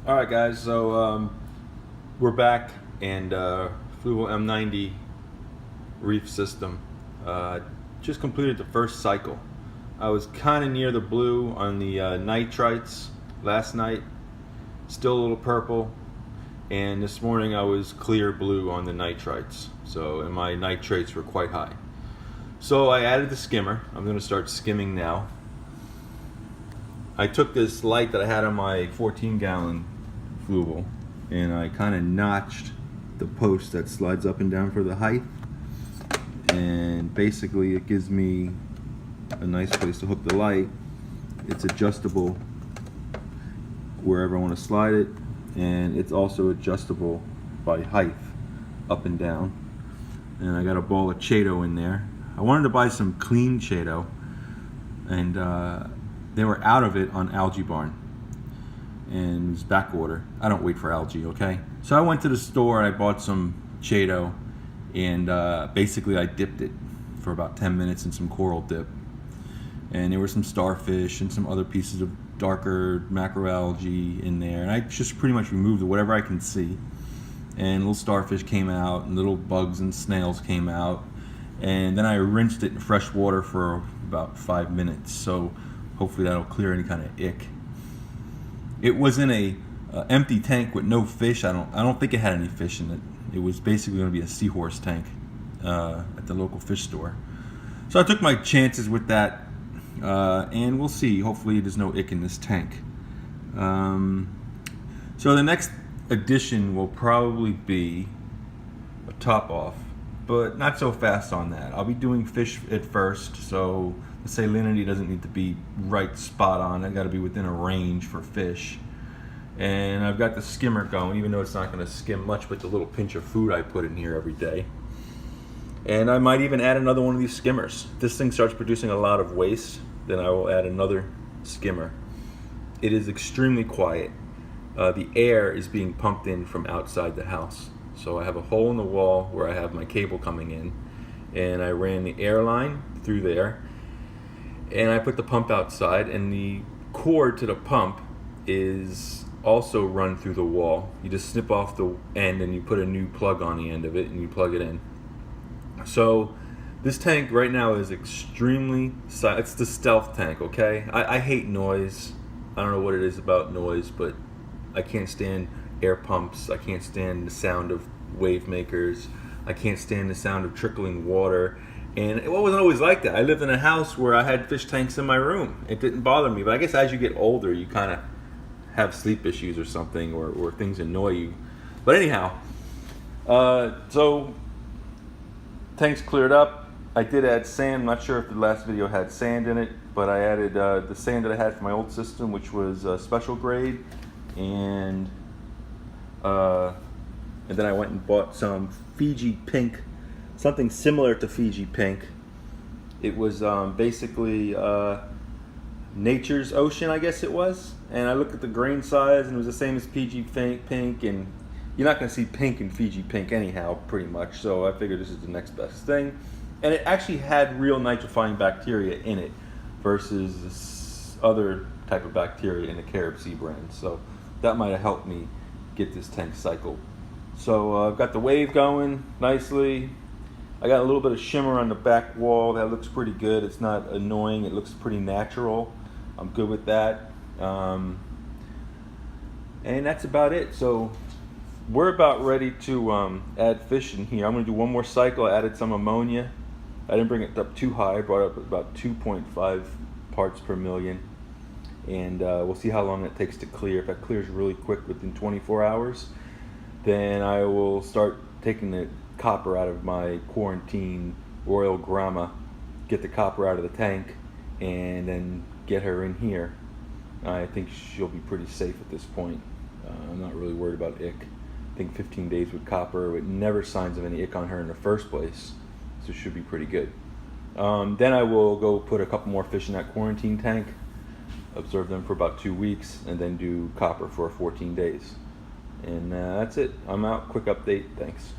All right, guys. So we're back, and Fluval M90 reef system just completed the first cycle. I was kind of near the blue on the Nitrites last night, still a little purple, and this morning I was clear blue on the Nitrites. So, and my nitrates were quite high. So I added the skimmer. I'm going to start skimming now. I took this light that I had on my 14-gallon Fluval, and I kind of notched the post that slides up and down for the height, and basically it gives me a nice place to hook the light. It's adjustable wherever I want to slide it, and it's also adjustable by height, up and down. And I got a ball of Chaeto in there. I wanted to buy some clean Chaeto, and they were out of it on Algae Barn, and it was back order. I don't wait for algae, okay? So I went to the store and I bought some Chaeto, and basically I dipped it for about 10 minutes in some coral dip. And there were some starfish and some other pieces of darker macroalgae in there, and I just pretty much removed whatever I can see. And little starfish came out, and little bugs and snails came out, and then I rinsed it in fresh water for about 5 minutes. So hopefully that'll clear any kind of ick. It was in a empty tank with no fish. I don't think it had any fish in it. It was basically going to be a seahorse tank at the local fish store. So I took my chances with that, and we'll see. Hopefully there's no ick in this tank. So the next addition will probably be a top off, but not so fast on that. I'll be doing fish at first, so the salinity doesn't need to be right spot on. I got to be within a range for fish. And I've got the skimmer going, even though it's not going to skim much with the little pinch of food I put in here every day. And I might even add another one of these skimmers. If this thing starts producing a lot of waste, then I will add another skimmer. It is extremely quiet. The air is being pumped in from outside the house. So I have a hole in the wall where I have my cable coming in, and I ran the air line through there, and I put the pump outside, and the cord to the pump is also run through the wall. You just snip off the end and you put a new plug on the end of it and you plug it in. So this tank right now is extremely silent. It's the stealth tank, okay? I hate noise. I don't know what it is about noise, but I can't stand air pumps. I can't stand the sound of wave makers. I can't stand the sound of trickling water. And it wasn't always like that. I lived in a house where I had fish tanks in my room. It didn't bother me. But I guess as you get older, you kind of have sleep issues or something, or things annoy you. But anyhow, so tank's cleared up. I did add sand. I'm not sure if the last video had sand in it, but I added the sand that I had for my old system, which was special grade, and then I went and bought some Fiji pink, something similar to Fiji pink. It was basically Nature's Ocean, I guess it was. And I looked at the grain size, and it was the same as Fiji pink, and you're not going to see pink in Fiji pink anyhow, pretty much. So I figured this is the next best thing. And it actually had real nitrifying bacteria in it versus this other type of bacteria in the Carib Sea brand. So that might have helped me get this tank cycled. So I've got the wave going nicely. I got a little bit of shimmer on the back wall. That looks pretty good. It's not annoying. It looks pretty natural. I'm good with that. And that's about it. So we're about ready to add fish in here. I'm going to do one more cycle. I added some ammonia. I didn't bring it up too high. I brought it up about 2.5 parts per million. And we'll see how long it takes to clear. If it clears really quick within 24 hours, then I will start taking the copper out of my quarantine Royal Grama, get the copper out of the tank, and then get her in here. I think she'll be pretty safe at this point. I'm not really worried about ick. I think 15 days with copper, with never signs of any ick on her in the first place, so it should be pretty good. Then I will go put a couple more fish in that quarantine tank, observe them for about 2 weeks, and then do copper for 14 days. And that's it. I'm out. Quick update. Thanks.